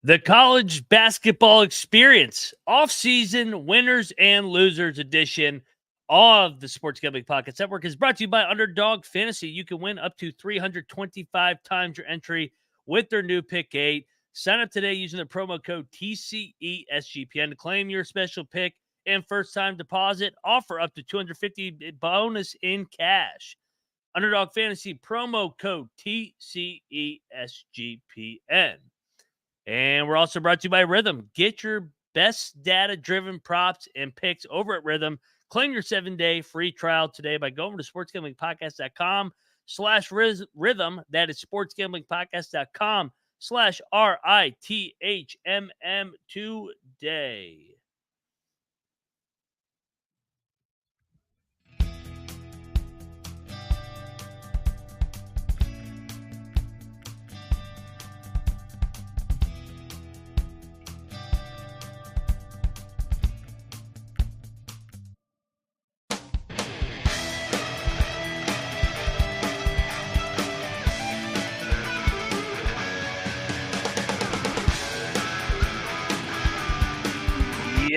The college basketball experience, off-season winners and losers edition of the Sports Gambling Podcast Network is brought to you by Underdog Fantasy. You can win up to 325 times your entry with their new Pick 8. Sign up today using the promo code TCESGPN to claim your special pick and first-time deposit. Offer up to $250 bonus in cash. Underdog Fantasy promo code TCESGPN. And we're also brought to you by Rhythm. Get your best data-driven props and picks over at Rhythm. Claim your 7-day free trial today by going to sportsgamblingpodcast.com/rhythm. That is sportsgamblingpodcast.com/RITHMM today.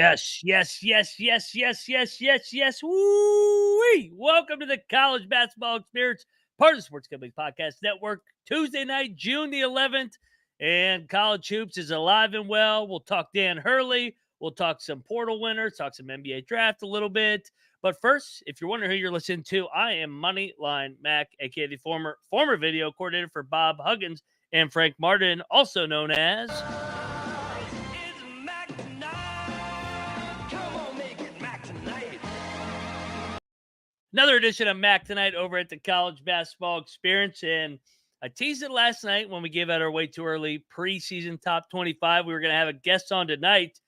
Yes. Woo-wee. Welcome to the College Basketball Experience, part of the Sports Gambling Podcast Network. Tuesday night, June the 11th, and college hoops is alive and well. We'll talk Dan Hurley. We'll talk some portal winners, talk some NBA draft a little bit. But first, if you're wondering who you're listening to, I am Moneyline Mac, aka the former video coordinator for Bob Huggins and Frank Martin, also known as another edition of Mac Tonight over at the College Basketball Experience. And I teased it last night when we gave out our way too early preseason top 25. We were going to have a guest on tonight.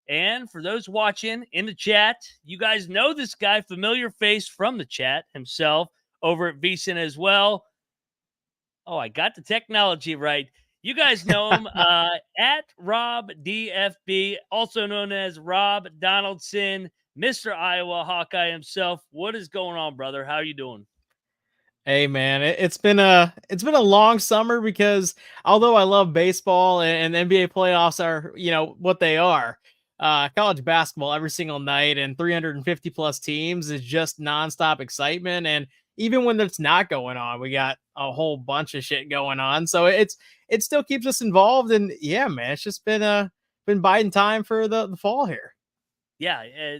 And for those watching in the chat, you guys know this guy, familiar face from the chat himself, over at VSiN as well. Oh, I got the technology right. You guys know him at Rob DFB, also known as Rob Donaldson, Mr. Iowa Hawkeye himself. What is going on, brother? How are you doing? Hey man, it's been a long summer because although I love baseball and NBA playoffs are, what they are, college basketball every single night and 350 plus teams is just nonstop excitement. And even when it's not going on, we got a whole bunch of shit going on. So it still keeps us involved. And yeah, man, it's just been biding time for the fall here. Yeah,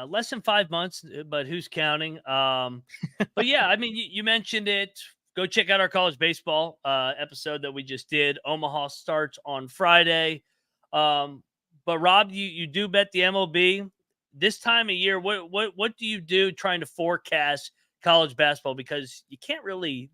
less than 5 months, but who's counting? But yeah, I mean, you mentioned it. Go check out our college baseball episode that we just did. Omaha starts on Friday. But Rob, you do bet the MLB this time of year. What do you do trying to forecast college basketball, because you can't really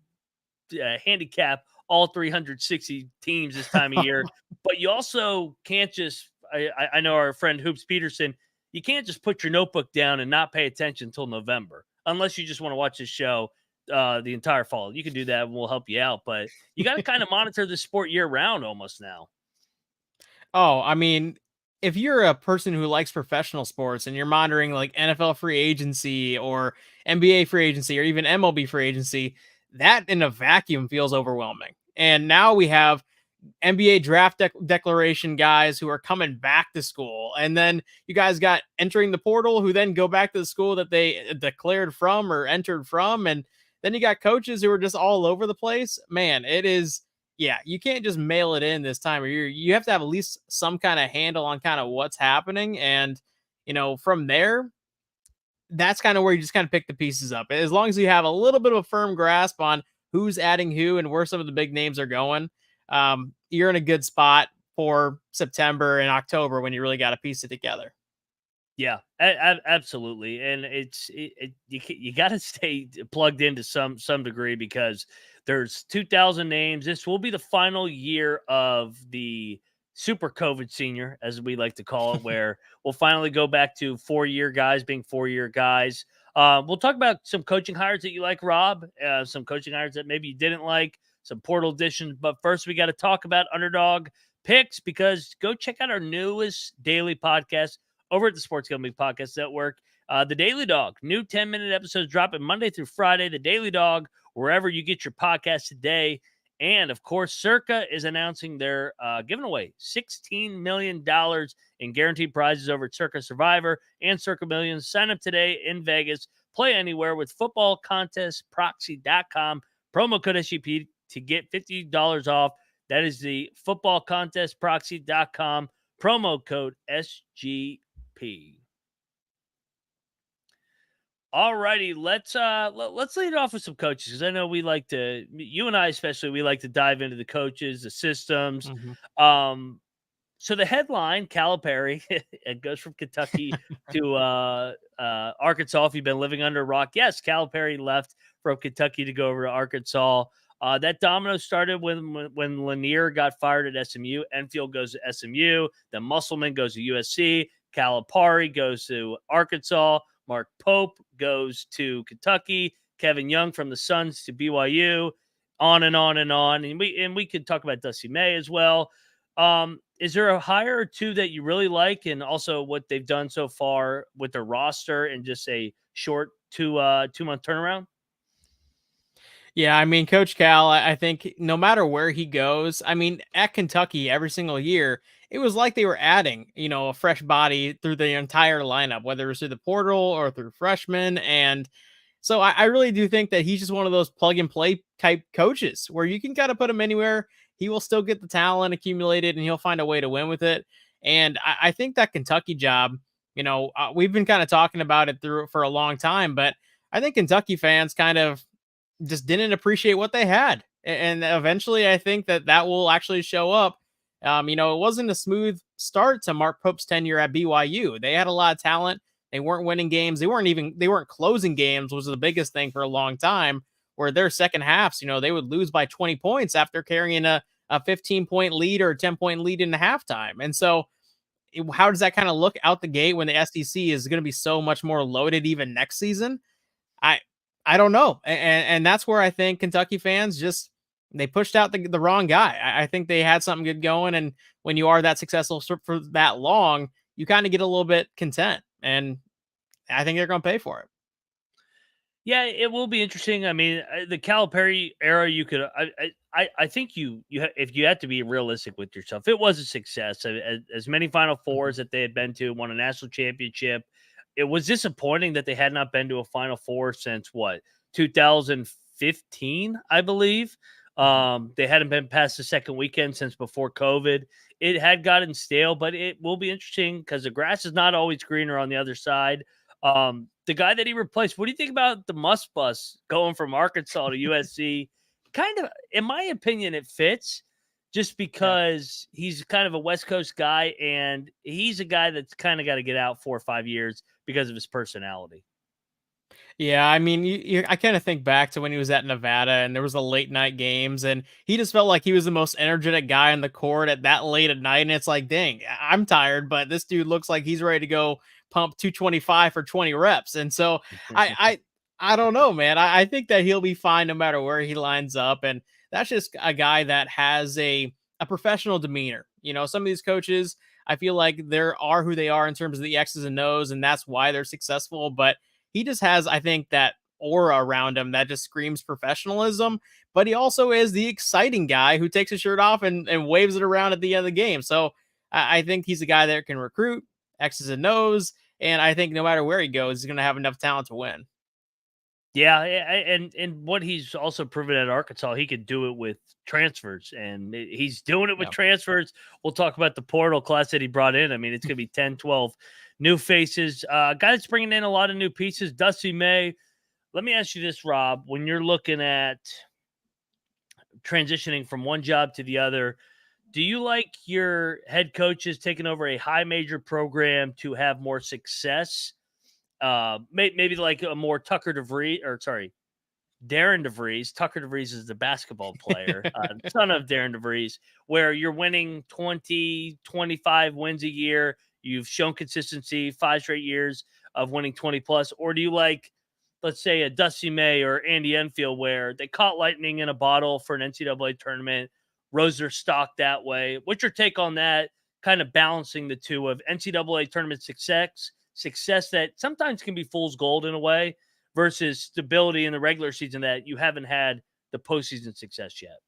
handicap all 360 teams this time of year, but you also can't just. I know our friend Hoops Peterson. You can't just put your notebook down and not pay attention until November, unless you just want to watch this show the entire fall. You can do that and we'll help you out, but you got to kind of monitor the sport year round almost now. Oh, I mean, if you're a person who likes professional sports and you're monitoring like NFL free agency or NBA free agency or even MLB free agency, that in a vacuum feels overwhelming. And now we have NBA draft declaration guys who are coming back to school. And then you guys got entering the portal who then go back to the school that they declared from or entered from. And then you got coaches who are just all over the place. Man, yeah, you can't just mail it in this time of year. You have to have at least some kind of handle on kind of what's happening. And, from there, that's kind of where you just kind of pick the pieces up. As long as you have a little bit of a firm grasp on who's adding who and where some of the big names are going, you're in a good spot for September and October when you really got to piece it together. Yeah, absolutely. And you got to stay plugged into some degree, because there's 2,000 names. This will be the final year of the super COVID senior, as we like to call it, where we'll finally go back to 4-year guys being 4-year guys. We'll talk about some coaching hires that you like, Rob, some coaching hires that maybe you didn't like, some portal additions. But first, we got to talk about Underdog Picks, because go check out our newest daily podcast over at the Sports Gambling Podcast Network. The Daily Dog, new 10-minute episodes dropping Monday through Friday. The Daily Dog, wherever you get your podcast today. And of course, Circa is announcing they're giving away $16 million in guaranteed prizes over at Circa Survivor and Circa Millions. Sign up today in Vegas. Play anywhere with footballcontestproxy.com. Promo code SGP to get $50 off. That is the footballcontestproxy.com. Promo code SGP. All righty, let's lead it off with some coaches, because I know you and I especially, we like to dive into the coaches, the systems. So the headline, Calipari, it goes from Kentucky to Arkansas. If you've been living under a rock, yes, Calipari left from Kentucky to go over to Arkansas. That domino started when Lanier got fired at SMU. Enfield goes to SMU. Then Musselman goes to USC. Calipari goes to Arkansas. Mark Pope goes to Kentucky. Kevin Young from the Suns to BYU. On and on and on. And we could talk about Dusty May as well. Is there a hire or two that you really like, and also what they've done so far with their roster and just a short 2-month turnaround? Yeah, I mean, Coach Cal, I think no matter where he goes, I mean, at Kentucky every single year, it was like they were adding, a fresh body through the entire lineup, whether it was through the portal or through freshmen. And so I really do think that he's just one of those plug and play type coaches where you can kind of put him anywhere. He will still get the talent accumulated and he'll find a way to win with it. And I think that Kentucky job, we've been kind of talking about it for a long time, but I think Kentucky fans kind of just didn't appreciate what they had. And eventually I think that will actually show up. It wasn't a smooth start to Mark Pope's tenure at BYU. They had a lot of talent. They weren't winning games. They weren't closing games, was the biggest thing for a long time, where their second halves, they would lose by 20 points after carrying a 15-point lead or a 10-point lead in the halftime. And so how does that kind of look out the gate when the SEC is going to be so much more loaded even next season? I don't know. And that's where I think Kentucky fans they pushed out the wrong guy. I think they had something good going. And when you are that successful for that long, you kind of get a little bit content. And I think they're going to pay for it. Yeah, it will be interesting. I mean, the Calipari era, you could, I think if you have to be realistic with yourself, it was a success. As many Final Fours that they had been to, won a national championship. It was disappointing that they had not been to a Final Four since 2015, I believe. They hadn't been past the second weekend since before COVID. It had gotten stale, but it will be interesting because the grass is not always greener on the other side. The guy that he replaced, what do you think about the Must Bus going from Arkansas to USC? Kind of, in my opinion, it fits just because he's kind of a West Coast guy, and he's a guy that's kind of got to get out 4 or 5 years because of his personality. Yeah, I mean, I kind of think back to when he was at Nevada and there was the late night games, and he just felt like he was the most energetic guy on the court at that late at night. And it's like, dang, I'm tired, but this dude looks like he's ready to go pump 225 for 20 reps. And so I don't know, man. I think that he'll be fine no matter where he lines up. And that's just a guy that has a professional demeanor. Some of these coaches, I feel like they are who they are in terms of the X's and O's, and that's why they're successful. But he just has, I think, that aura around him that just screams professionalism, but he also is the exciting guy who takes his shirt off and waves it around at the end of the game. So I think he's a guy that can recruit X's and O's, and I think no matter where he goes, he's going to have enough talent to win. Yeah, and what he's also proven at Arkansas, he could do it with transfers, and he's doing it with transfers. We'll talk about the portal class that he brought in. I mean, it's going to be 10, 12 new faces. Guy that's bringing in a lot of new pieces, Dusty May. Let me ask you this, Rob. When you're looking at transitioning from one job to the other, do you like your head coaches taking over a high major program to have more success? Maybe like a more Darren DeVries. Tucker DeVries is the basketball player, son of Darren DeVries, where you're winning 20, 25 wins a year. You've shown consistency 5 straight years of winning 20 plus. Or do you like, let's say, a Dusty May or Andy Enfield, where they caught lightning in a bottle for an NCAA tournament, rose their stock that way? What's your take on that, kind of balancing the two of NCAA tournament success that sometimes can be fool's gold in a way, versus stability in the regular season that you haven't had the postseason success yet?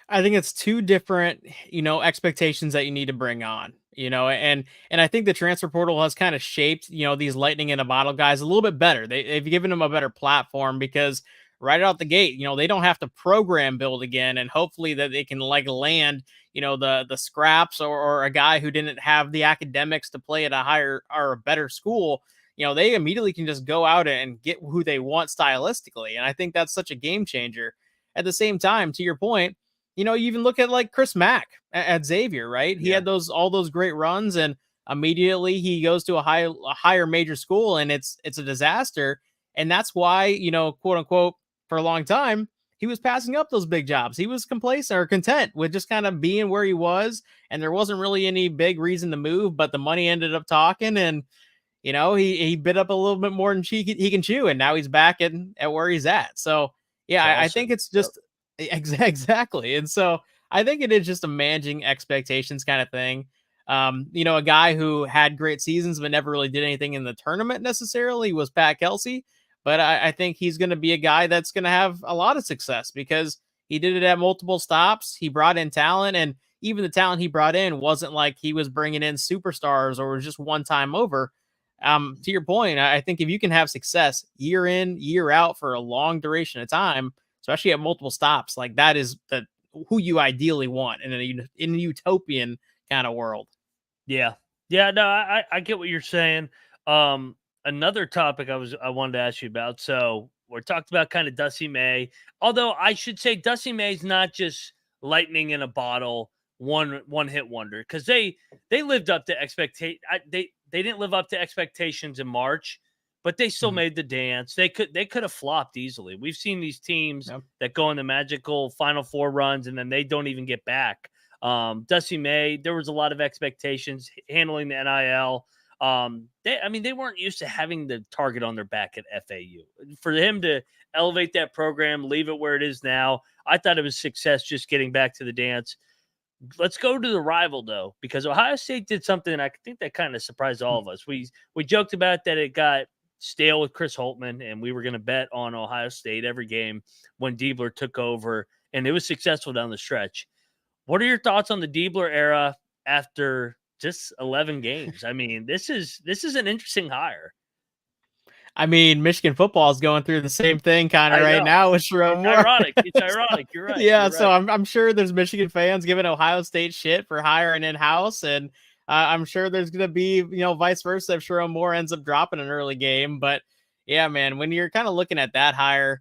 I think it's two different, expectations that you need to bring on, and I think the transfer portal has kind of shaped, these lightning in a bottle guys a little bit better. They've given them a better platform because right out the gate, they don't have to program build again, and hopefully that they can like land, the scraps or a guy who didn't have the academics to play at a higher or a better school. They immediately can just go out and get who they want stylistically, and I think that's such a game changer. At the same time, to your point, you even look at like Chris Mack at Xavier, right? He had all those great runs, and immediately he goes to a higher major school, and it's a disaster. And that's why, quote unquote, for a long time, he was passing up those big jobs. He was complacent or content with just kind of being where he was, and there wasn't really any big reason to move, but the money ended up talking, and he bit up a little bit more than he can chew, and now he's back at where he's at. So yeah, I think it's just exactly. And so I think it is just a managing expectations kind of thing. A guy who had great seasons but never really did anything in the tournament necessarily was Pat Kelsey. But I think he's going to be a guy that's going to have a lot of success because he did it at multiple stops. He brought in talent, and even the talent he brought in wasn't like he was bringing in superstars or was just one time over. To your point, I think if you can have success year in, year out for a long duration of time, especially at multiple stops, like that is who you ideally want in a utopian kind of world. Yeah. No, I get what you're saying. Another topic I wanted to ask you about. So we're talked about kind of Dusty May, although I should say Dusty May's not just lightning in a bottle, one hit wonder, because they lived up to expectation. They didn't live up to expectations in March, but they still made the dance. They could have flopped easily. We've seen these teams that go in the magical Final Four runs and then they don't even get back. Dusty May, there was a lot of expectations handling the NIL. They weren't used to having the target on their back at FAU. For him to elevate that program, leave it where it is now, I thought it was success just getting back to the dance. Let's go to the rival, though, because Ohio State did something I think that kind of surprised all of us. We joked about that it got stale with Chris Holtman, and we were going to bet on Ohio State every game when Diebler took over, and it was successful down the stretch. What are your thoughts on the Diebler era after just 11 games? I mean, this is an interesting hire. I mean, Michigan football is going through the same thing kind of right now with Sherrone Moore. It's ironic. You're right. Yeah, You're so right. I'm sure there's Michigan fans giving Ohio State shit for hiring in-house, and I'm sure there's going to be, vice versa if Sherrone Moore ends up dropping an early game. But yeah, man, when you're kind of looking at that hire,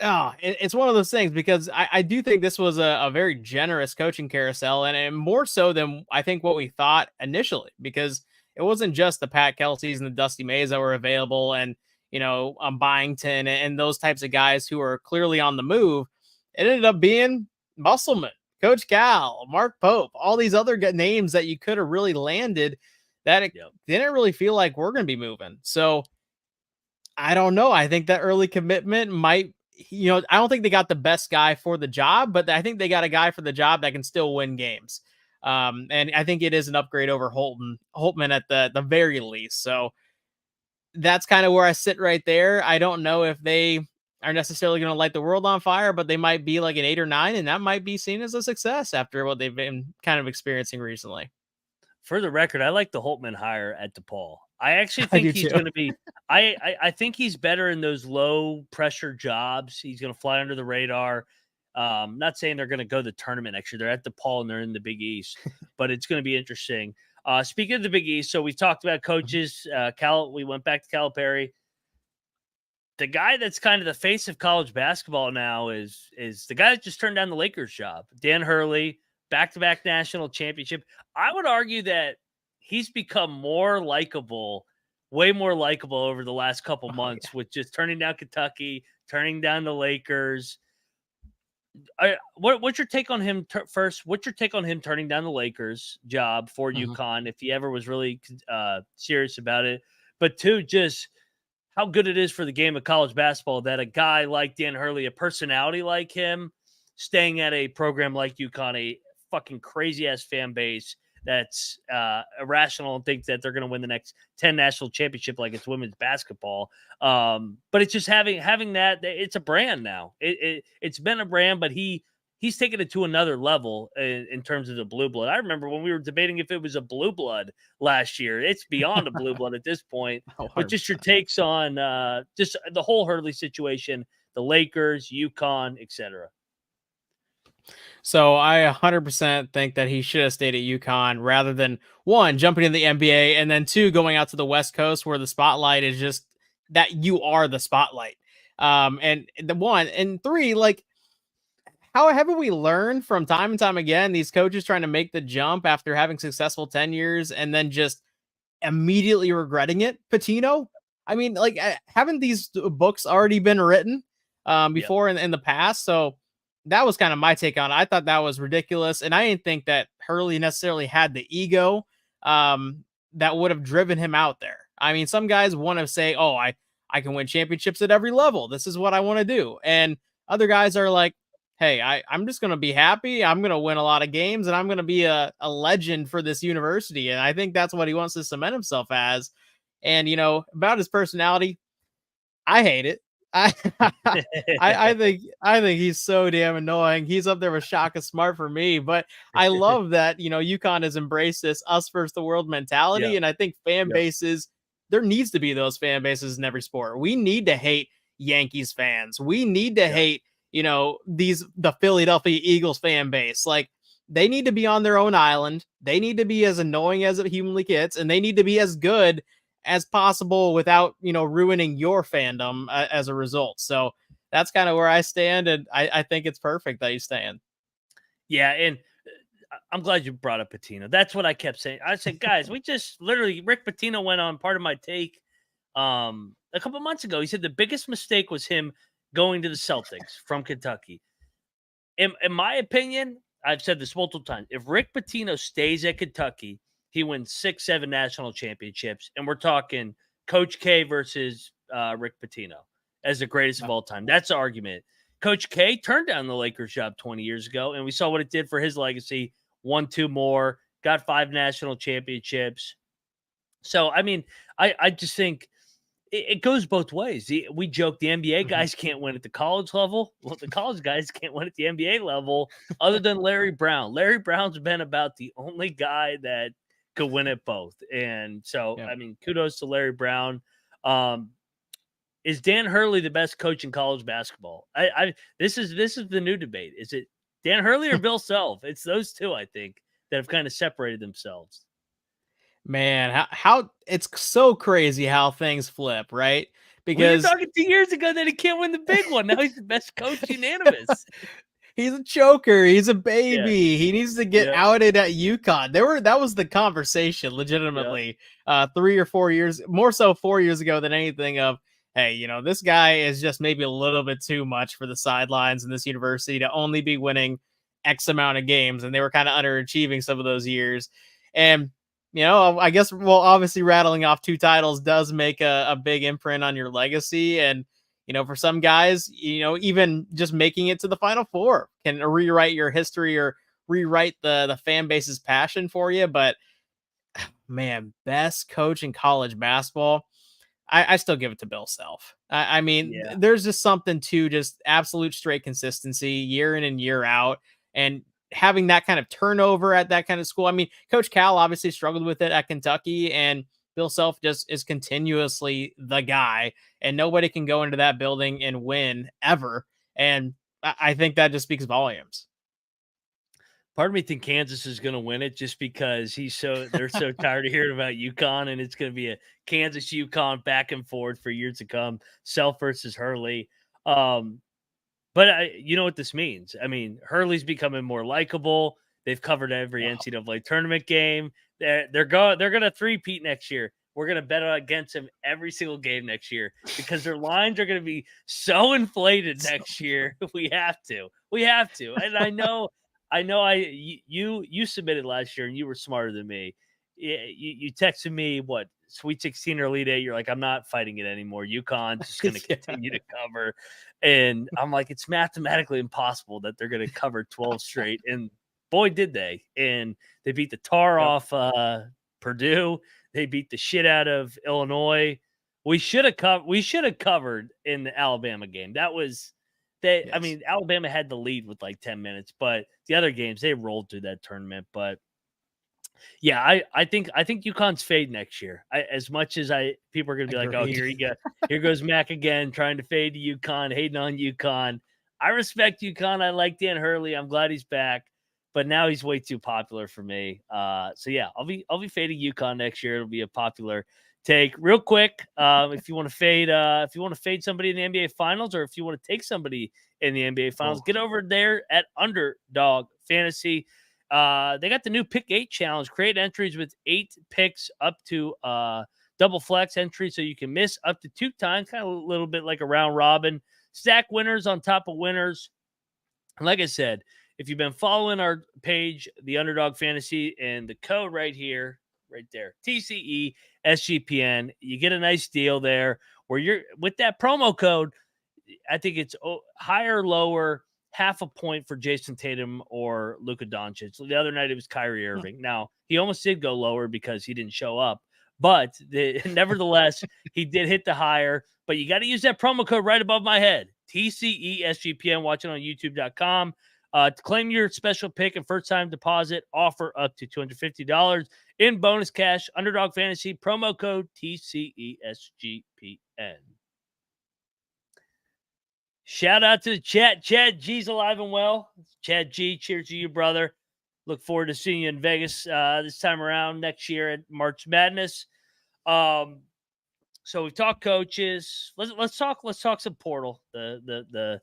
it's one of those things because I do think this was a very generous coaching carousel, and more so than I think what we thought initially, because it wasn't just the Pat Kelseys and the Dusty Mays that were available, and Byington and those types of guys who are clearly on the move. It ended up being Musselman, Coach Cal, Mark Pope, all these other names that you could have really landed that it didn't really feel like we're going to be moving. So I don't know. I think that early commitment might, I don't think they got the best guy for the job, but I think they got a guy for the job that can still win games. And I think it is an upgrade over Holtman at the very least. So that's kind of where I sit right there. I don't know if they are necessarily going to light the world on fire, but they might be like an 8 or 9, and that might be seen as a success after what they've been kind of experiencing recently. For the record, I like the Holtman hire at DePaul. I actually think he's going to be. I think he's better in those low pressure jobs. He's going to fly under the radar. Not saying they're going to go to the tournament next year. They're at DePaul and they're in the Big East, but it's going to be interesting. Speaking of the Big East, so we've talked about coaches. We went back to Calipari. The guy that's kind of the face of college basketball now is the guy that just turned down the Lakers job, Dan Hurley, back-to-back national championship. I would argue that he's become more likable, way more likable over the last couple months with just turning down Kentucky, turning down the Lakers. What's your take on him first? What's your take on him turning down the Lakers job for UConn if he ever was really serious about it? But two, just how good it is for the game of college basketball that a guy like Dan Hurley, a personality like him, staying at a program like UConn, a fucking crazy ass fan base that's irrational and thinks that they're going to win the next 10 national championship like it's women's basketball. But it's just having that, it's a brand now. It's been a brand, but he he's taken it to another level in terms of the blue blood. I remember when we were debating if it was a blue blood last year. It's beyond a blue blood at this point. But just your takes on just the whole Hurley situation, the Lakers, UConn, etc. So I 100% think that he should have stayed at UConn rather than one, jumping in the NBA, and then two, going out to the West Coast where the spotlight is just that you are the spotlight. And the one and three, like, how haven't we learned from time and time again these coaches trying to make the jump after having successful tenures and then just immediately regretting it? Patino, I mean, like, haven't these books already been written before in the past? So that was kind of my take on it. I thought that was ridiculous, and I didn't think that Hurley necessarily had the ego that would have driven him out there. I mean, some guys want to say, "Oh, I can win championships at every level. This is what I want to do," and other guys are like, "Hey, I'm just going to be happy. I'm going to win a lot of games, and I'm going to be a legend for this university." And I think that's what he wants to cement himself as. And about his personality, I hate it. I I think he's so damn annoying. He's up there with Shaka Smart for me, but I love that UConn has embraced this us versus the world mentality, and I think fan bases, there needs to be those fan bases in every sport. We need to hate Yankees fans. We need to hate the Philadelphia Eagles fan base. Like, they need to be on their own island. They need to be as annoying as it humanly gets, and they need to be as good as possible without ruining your fandom as a result. So that's kind of where I stand, and I think it's perfect that he's staying. Yeah, and I'm glad you brought up Pitino. That's what I kept saying. I said, guys, we just literally, Rick Pitino went on part of my take a couple months ago. He said the biggest mistake was him going to the Celtics from Kentucky. In my opinion, I've said this multiple times, if Rick Pitino stays at Kentucky, he wins 6, 7 national championships, and we're talking Coach K versus Rick Pitino as the greatest of all time. That's the argument. Coach K turned down the Lakers job 20 years ago, and we saw what it did for his legacy. Won 2 more, got 5 national championships. So, I mean, I just think it goes both ways. We joke the NBA guys can't win at the college level. Well, the college guys can't win at the NBA level other than Larry Brown. Larry Brown's been about the only guy that could win at both. And so, I mean, kudos to Larry Brown. Is Dan Hurley the best coach in college basketball? This is the new debate. Is it Dan Hurley or Bill Self? It's those two, I think, that have kind of separated themselves. Man, how it's so crazy how things flip, right? Because we were talking 2 years ago that he can't win the big one. Now he's the best coach unanimous. He's a choker. He's a baby. Yeah. He needs to get outed at UConn. That was the conversation legitimately 3 or 4 years, more so 4 years ago than anything of, hey, this guy is just maybe a little bit too much for the sidelines in this university to only be winning X amount of games. And they were kind of underachieving some of those years. And, I guess, well, obviously rattling off 2 titles does make a big imprint on your legacy. And, for some guys, even just making it to the Final Four can rewrite your history or rewrite the fan base's passion for you. But man, best coach in college basketball, I still give it to Bill Self. I mean, there's just something to just absolute straight consistency year in and year out, and having that kind of turnover at that kind of school. I mean, Coach Cal obviously struggled with it at Kentucky, and Bill Self just is continuously the guy, and nobody can go into that building and win ever. And I think that just speaks volumes. Part of me think Kansas is going to win it just because they're so tired of hearing about UConn, and it's going to be a Kansas UConn back and forth for years to come. Self versus Hurley. But you know what this means? I mean, Hurley's becoming more likable. They've covered every NCAA tournament game. They're going to three-peat next year. We're going to bet against them every single game next year because their lines are going to be so inflated next year. We have to. And I know you submitted last year and you were smarter than me. You texted me what, Sweet 16 or Elite 8. You're like, I'm not fighting it anymore. UConn's just going to continue to cover. And I'm like, it's mathematically impossible that they're going to cover 12 straight. And boy, did they. And they beat the tar off Purdue. They beat the shit out of Illinois. We should have covered in the Alabama game. That was I Yes. mean, Alabama had the lead with like 10 minutes, but the other games they rolled through that tournament. But yeah, I think UConn's fade next year. As much as people are gonna be like, oh, Agreed. here goes Mac again, trying to fade to UConn, hating on UConn. I respect UConn. I like Dan Hurley. I'm glad he's back, but now he's way too popular for me. So yeah, I'll be fading UConn next year. It'll be a popular take. Real quick, if you want to fade somebody in the NBA Finals, or if you want to take somebody in the NBA Finals, get over there at Underdog Fantasy. They got the new Pick 8 challenge. Create entries with 8 picks up to double flex entry, so you can miss up to 2 times, kind of a little bit like a round robin. Stack winners on top of winners. And like I said, if you've been following our page, the Underdog Fantasy, and the code right here, right there, TCE SGPN, you get a nice deal there where you're with that promo code. I think it's higher, lower, half a point for Jason Tatum or Luka Doncic. The other night it was Kyrie Irving. Now, he almost did go lower because he didn't show up, but nevertheless, he did hit the higher. But you got to use that promo code right above my head, TCE SGPN. Watch it on YouTube.com. To claim your special pick and first-time deposit, offer up to $250 in bonus cash. Underdog Fantasy, promo code TCE SGPN. Shout out to the chat. Chad G's alive and well. Chad G, cheers to you, brother. Look forward to seeing you in Vegas this time around next year at March Madness. So we've talked coaches. Let's talk some portal. The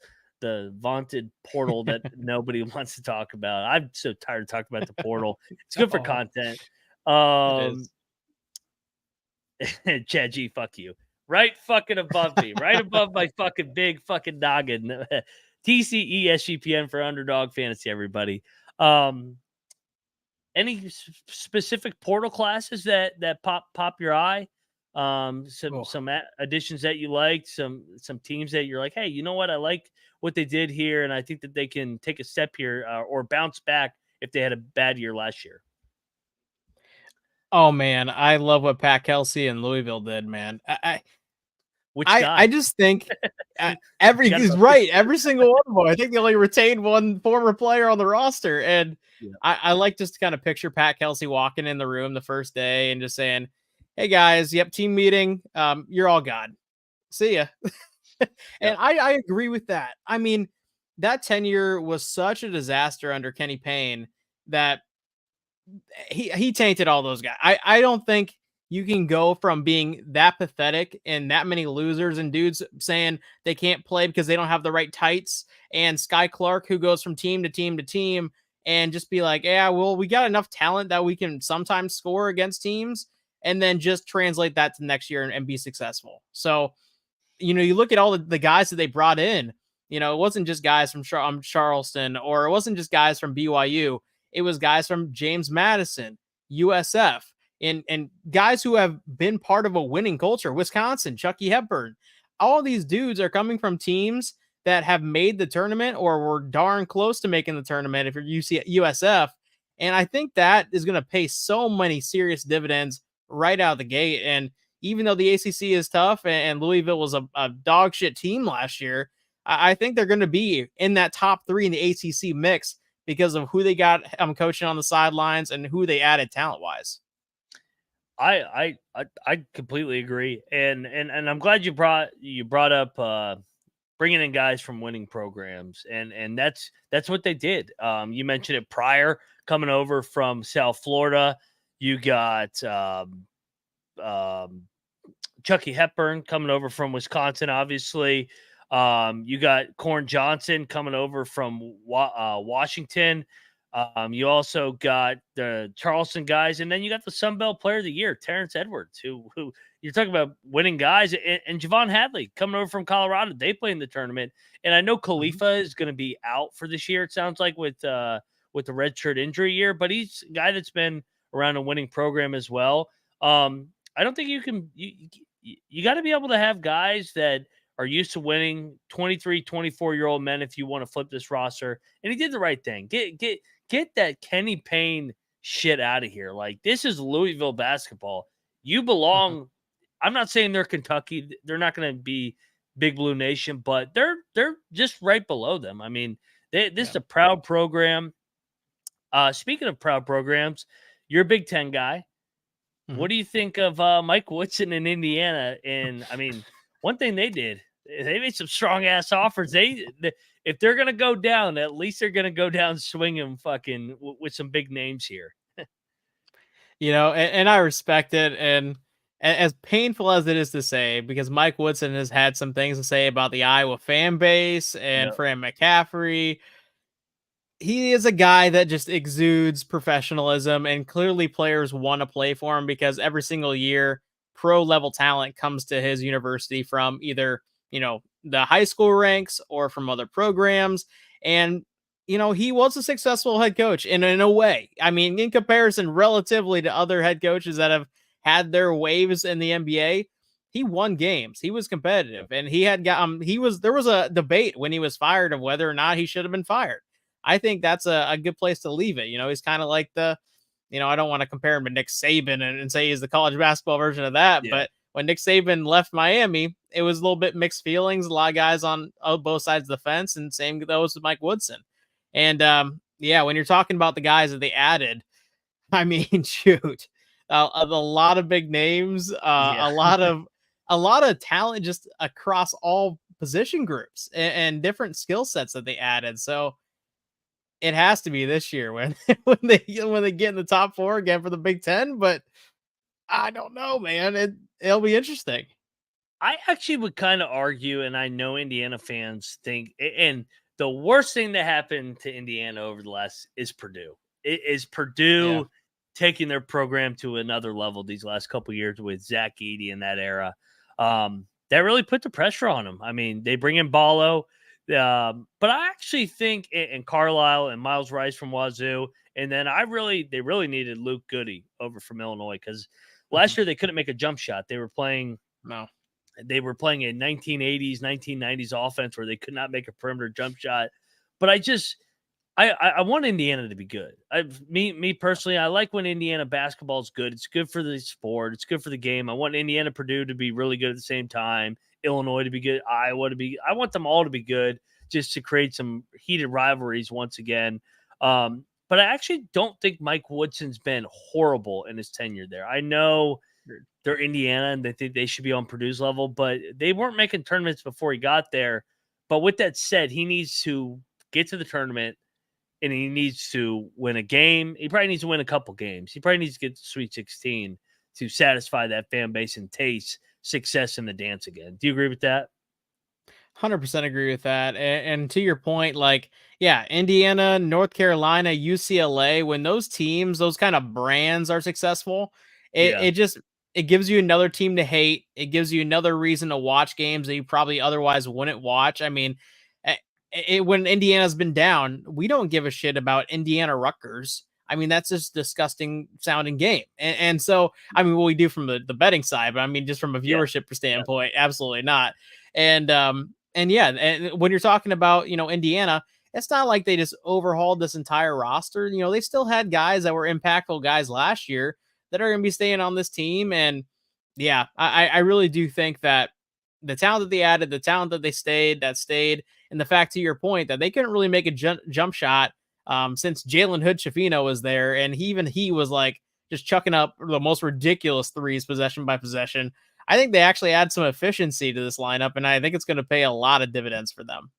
vaunted portal that nobody wants to talk about. I'm so tired of talking about the portal. It's good for content. Chad G, fuck you. Right fucking above me, right above my fucking big fucking noggin. TCE SGPN for Underdog Fantasy, everybody. Any specific portal classes that pop your eye? Some additions that you liked, some teams that you're like, hey, you know what? I like what they did here, and I think that they can take a step here or bounce back if they had a bad year last year. Oh man, I love what Pat Kelsey and Louisville did, man. I just think he's right. Every single one of them. I think they only retained one former player on the roster. And yeah. I like just to kind of picture Pat Kelsey walking in the room the first day and just saying, hey guys, yep, team meeting. You're all God. See ya. And I agree with that. I mean, that tenure was such a disaster under Kenny Payne that he tainted all those guys. I don't think you can go from being that pathetic and that many losers and dudes saying they can't play because they don't have the right tights, and Sky Clark, who goes from team to team to team, and just be like, yeah, well, we got enough talent that we can sometimes score against teams, and then just translate that to next year and be successful. So, you look at all the guys that they brought in, it wasn't just guys from Charleston, or it wasn't just guys from BYU. It was guys from James Madison, USF, and guys who have been part of a winning culture. Wisconsin, Chucky Hepburn. All these dudes are coming from teams that have made the tournament or were darn close to making the tournament if you're USF. And I think that is going to pay so many serious dividends right out of the gate. And even though the ACC is tough and Louisville was a dog shit team last year, I think they're going to be in that top 3 in the ACC mix because of who they got coaching on the sidelines and who they added talent-wise. I completely agree, and I'm glad you brought up bringing in guys from winning programs, and that's what they did. You mentioned it prior, coming over from South Florida. You got Chucky Hepburn coming over from Wisconsin, obviously. You got Corn Johnson coming over from Washington. You also got the Charleston guys, and then you got the Sun Belt Player of the Year, Terrence Edwards, who you're talking about winning guys, and Javon Hadley coming over from Colorado. They play in the tournament, and I know Khalifa is going to be out for this year. It sounds like with the redshirt injury year, but he's a guy that's been around a winning program as well. I don't think you got to be able to have guys that are used to winning, 23, 24-year-old men if you want to flip this roster. And he did the right thing. Get that Kenny Payne shit out of here. Like, this is Louisville basketball. You belong. I'm not saying they're Kentucky. They're not going to be Big Blue Nation, but they're just right below them. I mean, this is a proud program. Speaking of proud programs, you're a Big Ten guy. Mhm. What do you think of Mike Woodson in Indiana? And I mean, one thing they did, they made some strong ass offers. If they're gonna go down, at least they're gonna go down swinging, fucking with some big names here. And I respect it. And as painful as it is to say, because Mike Woodson has had some things to say about the Iowa fan base and Yep. Fran McCaffrey, he is a guy that just exudes professionalism, and clearly players want to play for him because every single year pro level talent comes to his university from either, the high school ranks or from other programs. And he was a successful head coach in a way. I mean, in comparison relatively to other head coaches that have had their waves in the NBA, he won games. He was competitive, and there was a debate when he was fired of whether or not he should have been fired. I think that's a good place to leave it. He's kind of like I don't want to compare him to Nick Saban and say he's the college basketball version of that. Yeah. But when Nick Saban left Miami, it was a little bit mixed feelings. A lot of guys on both sides of the fence, and same goes with Mike Woodson. And when you're talking about the guys that they added, I mean, shoot, a lot of big names, a lot of talent just across all position groups and different skill sets that they added. So it has to be this year when they get in the top 4 again for the Big Ten. But I don't know, man. It'll be interesting. I actually would kind of argue, and I know Indiana fans think, and the worst thing that happened to Indiana over the last is Purdue. It is Purdue taking their program to another level these last couple of years with Zach Edey in that era. That really put the pressure on them. I mean, they bring in Ballo, but I actually think and Carlisle and Miles Rice from Wazoo, and then they really needed Luke Goody over from Illinois because last year they couldn't make a jump shot. They were playing a 1980s, 1990s offense where they could not make a perimeter jump shot. But I want Indiana to be good. Me personally, I like when Indiana basketball is good. It's good for the sport. It's good for the game. I want Indiana Purdue to be really good at the same time. Illinois to be good. Iowa to be. I want them all to be good, just to create some heated rivalries once again. But I actually don't think Mike Woodson's been horrible in his tenure there. I know they're Indiana and they think they should be on Purdue's level, but they weren't making tournaments before he got there. But with that said, he needs to get to the tournament and he needs to win a game. He probably needs to win a couple games. He probably needs to get to Sweet 16 to satisfy that fan base and taste success in the dance again. Do you agree with that? 100% agree with that. And to your point, Indiana, North Carolina, UCLA, when those teams, those kind of brands are successful, it gives you another team to hate. It gives you another reason to watch games that you probably otherwise wouldn't watch. I mean, when Indiana's been down, we don't give a shit about Indiana Rutgers. I mean, that's just disgusting sounding game. And so, I mean, what we do from the betting side, but I mean, just from a viewership standpoint, absolutely not. And when you're talking about, Indiana, it's not like they just overhauled this entire roster. They still had guys that were impactful guys last year that are going to be staying on this team. And I really do think that the talent that they added, the talent that they stayed, and the fact, to your point, that they couldn't really make a jump shot since Jalen Hood-Schifino was there. And he was like just chucking up the most ridiculous threes possession by possession. I think they actually add some efficiency to this lineup, and I think it's going to pay a lot of dividends for them.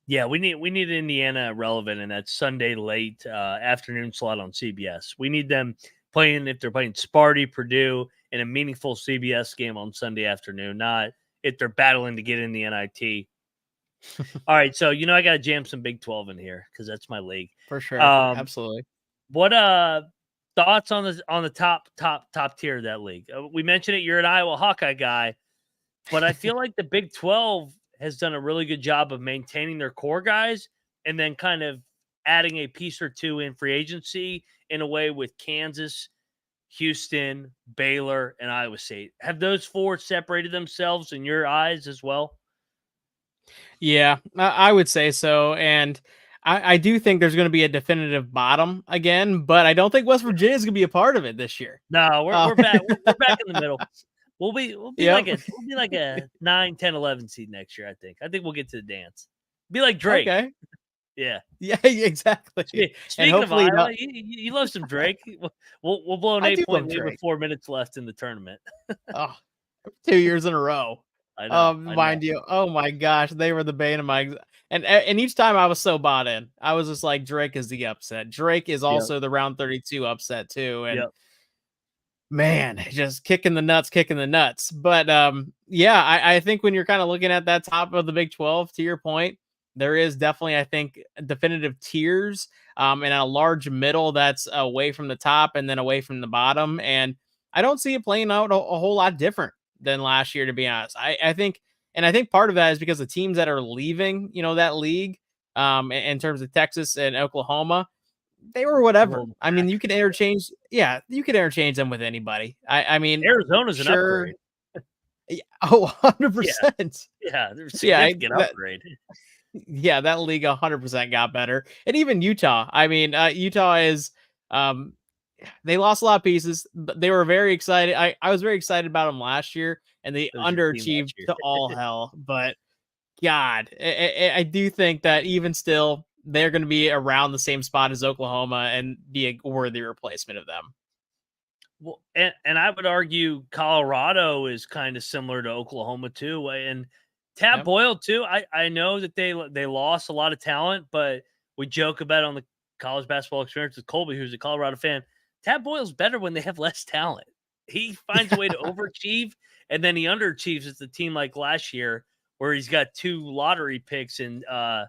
Yeah, we need Indiana relevant in that Sunday late afternoon slot on CBS. We need them playing, if they're playing Sparty, Purdue, in a meaningful CBS game on Sunday afternoon, not if they're battling to get in the NIT. All right, so I got to jam some Big 12 in here because that's my league. For sure, absolutely. What thoughts on the top tier of that league? We mentioned it. You're an Iowa Hawkeye guy, but I feel like the Big 12 has done a really good job of maintaining their core guys and then kind of adding a piece or two in free agency in a way with Kansas, Houston, Baylor, and Iowa State. Have those four separated themselves in your eyes as well? Yeah, I would say so. And I do think there's going to be a definitive bottom again, but I don't think West Virginia is going to be a part of it this year. No, we're back. We're back in the middle. We'll be Yep. like a 9, 10, 11 seed next year. I think we'll get to the dance. Be like Drake. Okay. Yeah. Yeah, exactly. And Speaking of hopefully Iowa, not. you love some Drake. We'll blow an I do 8-point love lead with Drake. 4 minutes left in the tournament. Oh, 2 years in a row. I know. Mind you, oh my gosh, they were the bane of my and each time I was so bought in. I was just like, Drake is the upset. Drake is Yep. also the round 32 upset too. And Yep. man, just kicking the nuts. But yeah, I think when you're kind of looking at that top of the Big 12, to your point, there is definitely, I think, definitive tiers and a large middle that's away from the top and then away from the bottom. And I don't see it playing out a whole lot different than last year, to be honest. I think, and I think part of that is because the teams that are leaving, that league, in terms of Texas and Oklahoma, they were whatever. I mean, you could interchange. Yeah, you could interchange them with anybody. I mean, Arizona's an sure. upgrade. Yeah, 100%. Yeah, there's significant upgrade. Yeah, that league 100% got better. And even Utah. I mean, Utah is they lost a lot of pieces, but they were very excited. I was very excited about them last year, and they underachieved to all hell. But God, I do think that even still, they're going to be around the same spot as Oklahoma and be a worthy replacement of them. Well, and I would argue Colorado is kind of similar to Oklahoma too, and Tad Boyle too. I know that they lost a lot of talent, but we joke about it on the college basketball experience with Colby, who's a Colorado fan. Tad Boyle's better when they have less talent. He finds a way to overachieve, and then he underachieves as the team like last year, where he's got 2 lottery picks in De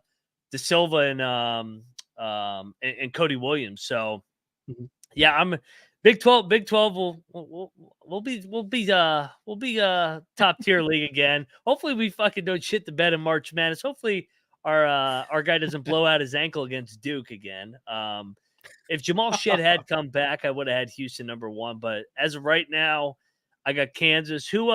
Silva and Cody Williams. So yeah, I'm Big 12. Big 12 will be top tier league again. Hopefully we fucking don't shit the bed in March Madness. Hopefully our guy doesn't blow out his ankle against Duke again. If Jamal Shead had come back, I would have had Houston number 1. But as of right now, I got Kansas. Who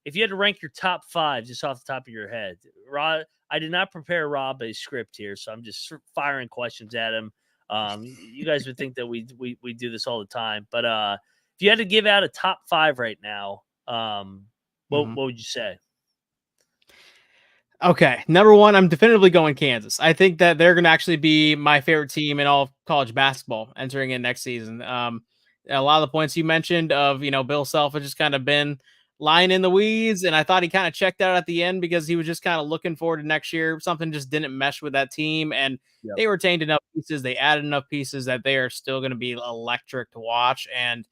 if you had to rank your top 5 just off the top of your head, Rob, I did not prepare Rob a script here, so I'm just firing questions at him. You guys would think that we do this all the time, but if you had to give out a top 5 right now, what would you say? Okay, number 1, I'm definitively going Kansas. I think that they're going to actually be my favorite team in all of college basketball entering in next season. A lot of the points you mentioned of Bill Self has just kind of been lying in the weeds, and I thought he kind of checked out at the end because he was just kind of looking forward to next year. Something just didn't mesh with that team, and they retained enough pieces. They added enough pieces that they are still going to be electric to watch. And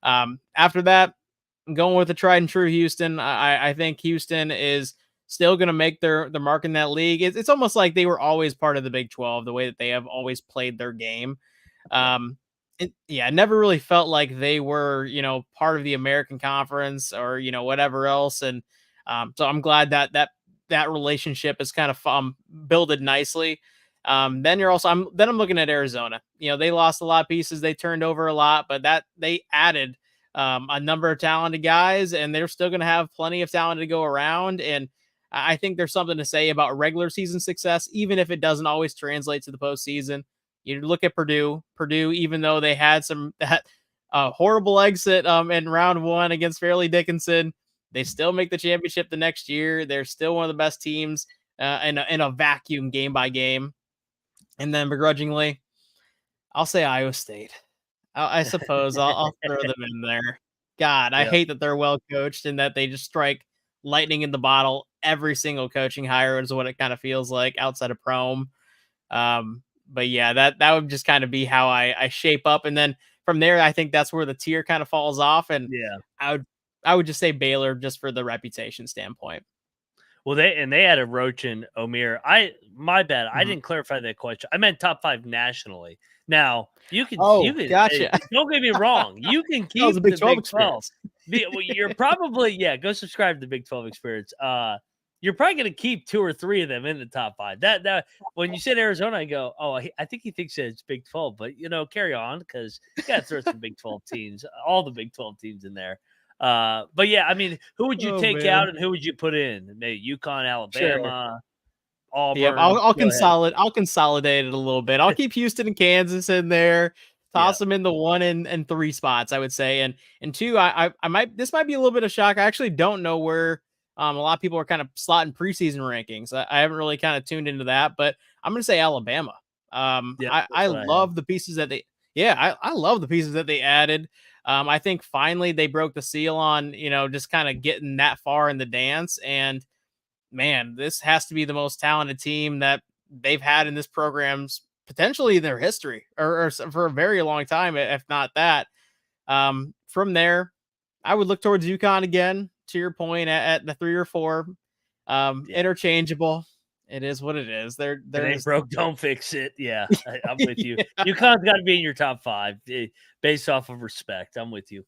after that, I'm going with the tried and true Houston. I think Houston is still going to make their mark in that league. It's almost like they were always part of the Big 12, the way that they have always played their game. It never really felt like they were, part of the American Conference or, whatever else. And so I'm glad that relationship is kind of builded nicely. Then I'm looking at Arizona. They lost a lot of pieces. They turned over a lot, but that they added a number of talented guys, and they're still going to have plenty of talent to go around. And I think there's something to say about regular season success, even if it doesn't always translate to the postseason. You look at Purdue, even though they had that horrible exit in round 1 against Fairleigh Dickinson, they still make the championship the next year. They're still one of the best teams in a vacuum game by game. And then begrudgingly, I'll say Iowa State. I suppose I'll throw them in there. God, I hate that they're well coached and that they just strike lightning in the bottle every single coaching hire is what it kind of feels like outside of Prom. But yeah, that would just kind of be how I shape up. And then from there, I think that's where the tier kind of falls off. And I would just say Baylor just for the reputation standpoint. Well, they added Roach and Omier. My bad. I didn't clarify that question. I meant top 5 nationally. Now you can. Gotcha. Don't get me wrong. You can keep the Big 12. You're probably go subscribe to the Big 12 experience. You're probably going to keep 2 or 3 of them in the top 5. That when you said Arizona, I go, I think he thinks that it's Big 12, but carry on because you got to throw some Big 12 teams, all the Big 12 teams in there. But yeah, I mean, who would you take out and who would you put in? Maybe UConn, Alabama, Auburn. Yep, I'll consolidate it a little bit. I'll keep Houston and Kansas in there. Toss them in the 1 and 3 spots, I would say. And 2, I might, this might be a little bit of shock. I actually don't know where a lot of people are kind of slotting preseason rankings. I haven't really kind of tuned into that, but I'm going to say Alabama. Yeah, I love the pieces that I love the pieces that they added. I think finally they broke the seal on, just kind of getting that far in the dance. And man, this has to be the most talented team that they've had in this program's potentially their history or for a very long time, if not that. From there, I would look towards UConn again, to your point, at the 3 or 4. Interchangeable. It is what it is. They're it ain't broke, don't fix it. Yeah, I'm with you. Yeah. UConn's got to be in your top 5 based off of respect. I'm with you.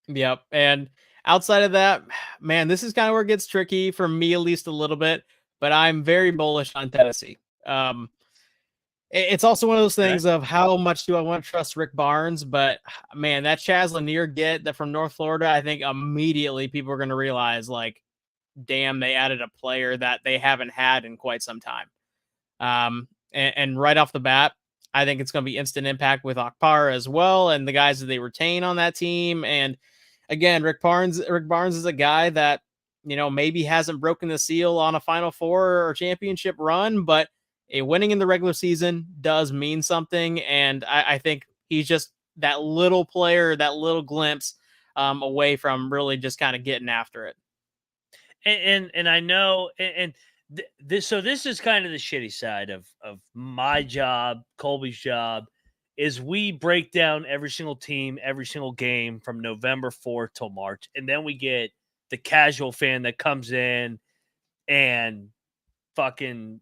Yep. And outside of that, man, this is kind of where it gets tricky for me, at least a little bit, but I'm very bullish on Tennessee. It's also one of those things of how much do I want to trust Rick Barnes, but man, that Chaz Lanier get that from North Florida, I think immediately people are going to realize, like, damn, they added a player that they haven't had in quite some time. And right off the bat, I think it's going to be instant impact with Akpar as well, and the guys that they retain on that team. And again, Rick Barnes is a guy that, maybe hasn't broken the seal on a Final Four or championship run, but a winning in the regular season does mean something. And I think he's just that little player, that little glimpse away from really just kind of getting after it. And I know, this is kind of the shitty side of my job, Colby's job, is we break down every single team, every single game from November 4th till March. And then we get the casual fan that comes in and fucking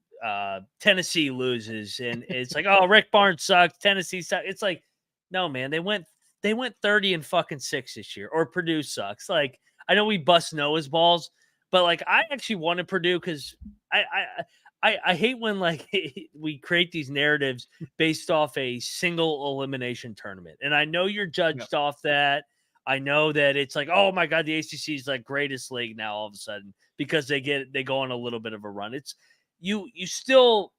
Tennessee loses. And it's like, oh, Rick Barnes sucks. Tennessee sucks. It's like, no, man, they went 30-6 this year, or Purdue sucks. Like, I know we bust Noah's balls, but like, I actually wanted Purdue because I hate when like we create these narratives based off a single elimination tournament. And I know you're judged off that. I know that it's like, oh my God, the ACC is like greatest league now all of a sudden because they go on a little bit of a run. It's you still,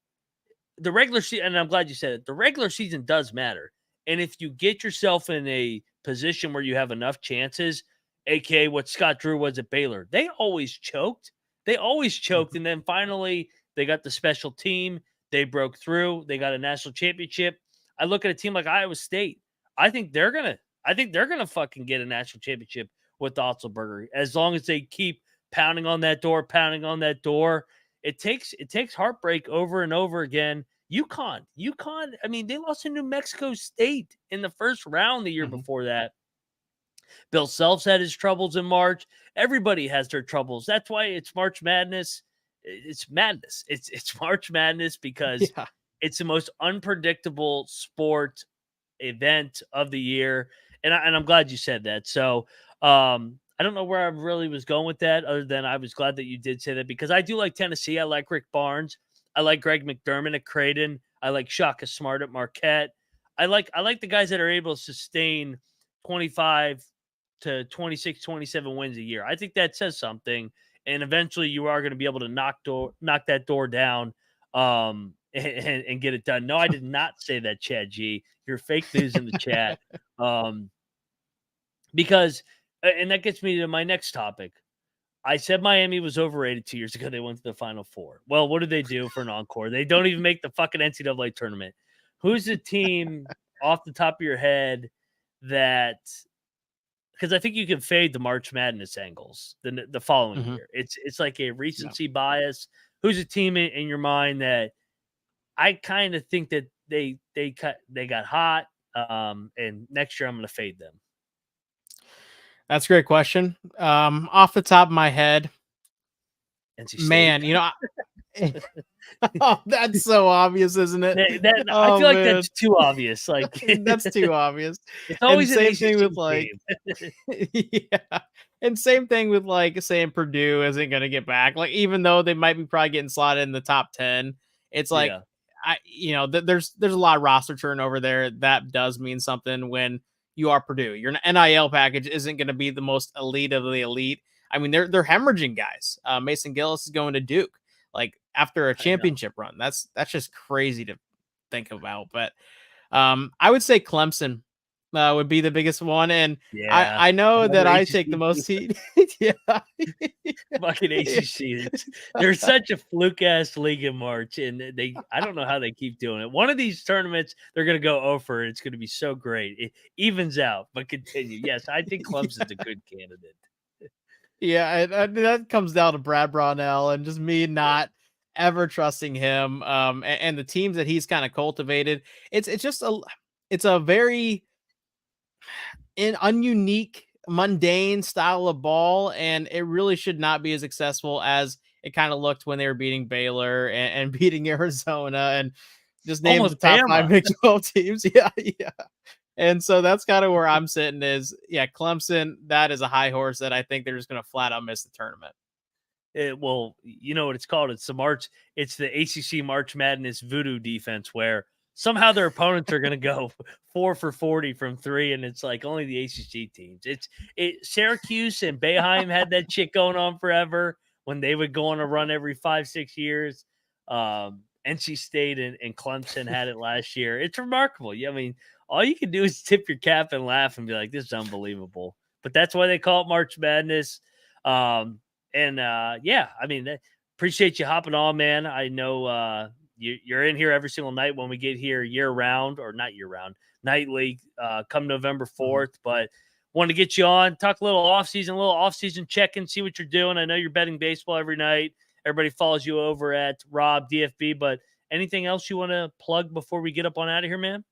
the regular season, and I'm glad you said it, the regular season does matter. And if you get yourself in a position where you have enough chances, aka what Scott Drew was at Baylor, they always choked. And then finally they got the special team. They broke through. They got a national championship. I look at a team like Iowa State. I think they're gonna fucking get a national championship with Otzelberger as long as they keep pounding on that door. It takes heartbreak over and over again. UConn. I mean, they lost to New Mexico State in the first round the year before that. Bill Self's had his troubles in March. Everybody has their troubles. That's why it's March Madness. It's madness. It's March Madness because it's the most unpredictable sport event of the year. And I'm glad you said that. So I don't know where I really was going with that, other than I was glad that you did say that, because I do like Tennessee. I like Rick Barnes. I like Greg McDermott at Creighton. I like Shaka Smart at Marquette. I like the guys that are able to sustain 25 to 26, 27 wins a year. I think that says something. And eventually you are going to be able to knock that door down and get it done. No, I did not say that, Chad G. You're fake news in the chat. Because, and that gets me to my next topic. I said Miami was overrated 2 years ago. They went to the Final Four. Well, what did they do for an encore? They don't even make the fucking NCAA tournament. Who's the team off the top of your head that, because I think you can fade the March Madness angles the following year. It's like a recency bias. Who's a team in your mind that I kind of think that they got hot, and next year I'm going to fade them? That's a great question. Off the top of my head, man, oh, that's so obvious, isn't it? I feel like that's too obvious. Like that's too obvious. It's always the same thing with like, and same thing with like saying Purdue isn't going to get back. Like, even though they might be probably getting slotted in the top 10, it's like, there's a lot of roster turnover there. That does mean something when you are Purdue. Your NIL package isn't going to be the most elite of the elite. I mean, they're hemorrhaging guys. Mason Gillis is going to Duke, like, after a championship run. That's just crazy to think about. But I would say Clemson would be the biggest one, and Yeah. I know that Another I take the ACC most team. heat. Yeah. Fucking ACC. They're such a fluke ass league in March, and I don't know how they keep doing it. One of these tournaments, they're going to go over, and it's going to be so great. It evens out, but continue. Yes, I think Clemson's a good candidate. Yeah, that comes down to Brad Brownell and just me not ever trusting him. And the teams that he's kind of cultivated. It's just it's a very ununique, mundane style of ball, and it really should not be as accessible as it kind of looked when they were beating Baylor and beating Arizona and just named the Almost top 5 Bama. Big 12 teams. Yeah, yeah. And so that's kind of where I'm sitting is, yeah, Clemson, that is a high horse that I think they're just going to flat out miss the tournament. Well, you know what it's called? It's the ACC March Madness voodoo defense where somehow their opponents are going to go 4 for 40 from 3, and it's like only the ACC teams. Syracuse and Boeheim had that shit going on forever when they would go on a run every 5-6 years. NC State and Clemson had it last year. It's remarkable. Yeah, I mean, all you can do is tip your cap and laugh and be like, "This is unbelievable." But that's why they call it March Madness. Yeah, I mean, appreciate you hopping on, man. I know you're in here every single night when we get here year round, or not year round, nightly, come November 4th. But want to get you on, talk a little offseason check-in, see what you're doing. I know you're betting baseball every night. Everybody follows you over at Rob DFB, but anything else you want to plug before we get up on out of here, man?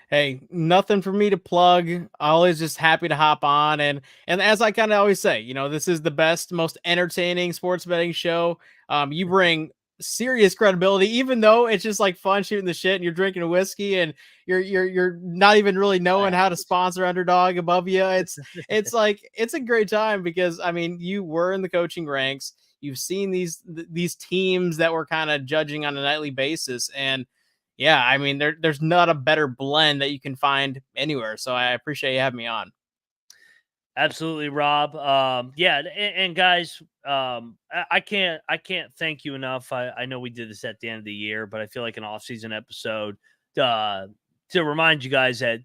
Hey, nothing for me to plug. Always just happy to hop on, and as I kind of always say, this is the best, most entertaining sports betting show. You bring serious credibility, even though it's just like fun shooting the shit and you're drinking a whiskey and you're not even really knowing how to sponsor Underdog above you. It's like it's a great time because I mean you were in the coaching ranks. You've seen these teams that we're kind of judging on a nightly basis, and yeah, I mean, there's not a better blend that you can find anywhere. So I appreciate you having me on. Absolutely, Rob. Yeah, and guys, I can't thank you enough. I know we did this at the end of the year, but I feel like an off-season episode to remind you guys that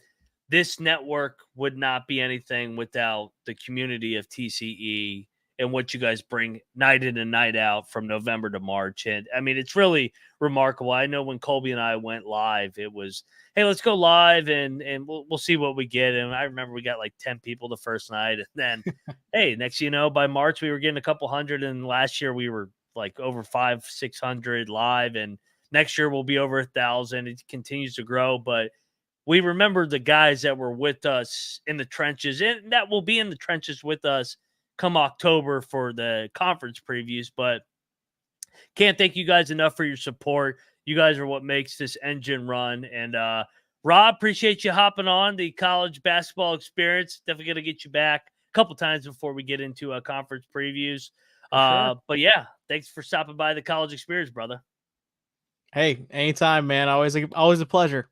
this network would not be anything without the community of TCE and what you guys bring night in and night out from November to March. And I mean, it's really remarkable. I know when Colby and I went live, it was, hey, let's go live and we'll see what we get. And I remember we got like 10 people the first night. And then, hey, next, by March, we were getting a couple hundred. And last year we were like over 500-600 live. And next year we'll be over 1,000. It continues to grow. But we remember the guys that were with us in the trenches and that will be in the trenches with us come October for the conference previews. But can't thank you guys enough for your support. You guys are what makes this engine run. And Rob, appreciate you hopping on the college basketball experience. Definitely going to get you back a couple times before we get into conference previews. Sure. But yeah, thanks for stopping by the college experience, brother. Hey, anytime, man. Always a pleasure.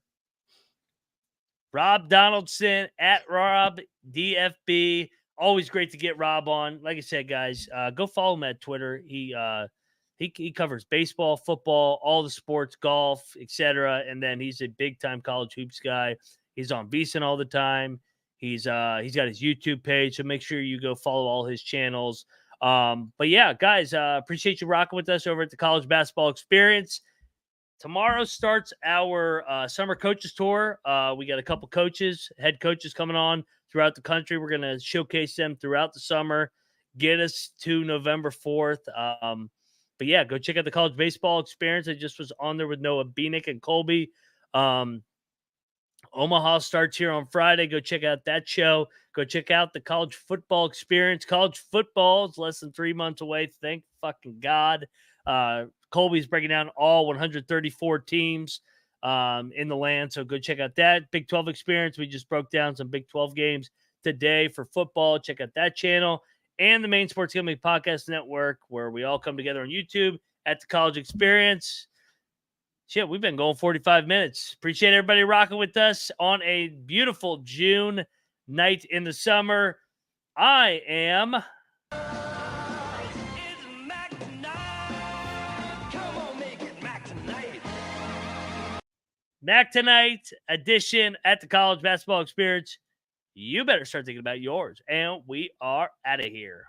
Rob Donaldson at Rob DFB. Always great to get Rob on. Like I said, guys, go follow him at Twitter. He covers baseball, football, all the sports, golf, etc. And then he's a big time college hoops guy. He's on VSiN all the time. He's got his YouTube page, so make sure you go follow all his channels. But yeah, guys, appreciate you rocking with us over at the College Basketball Experience. Tomorrow starts our summer coaches tour. We got a couple head coaches coming on throughout the country. We're going to showcase them throughout the summer, get us to November 4th. But yeah, go check out the College Baseball Experience. I just was on there with Noah Beanick and Colby. Omaha starts here on Friday. Go check out that show. Go check out the College Football Experience. College football is less than 3 months away. Thank fucking God. Colby's breaking down all 134 teams in the land. So go check out that Big 12 Experience. We just broke down some Big 12 games today for football. Check out that channel and the Main Sports Gambling Podcast Network, where we all come together on YouTube at the College Experience. Shit, we've been going 45 minutes. Appreciate everybody rocking with us on a beautiful June night in the summer. I am Knack Tonight edition at the College Basketball Experience. You better start thinking about yours. And we are out of here.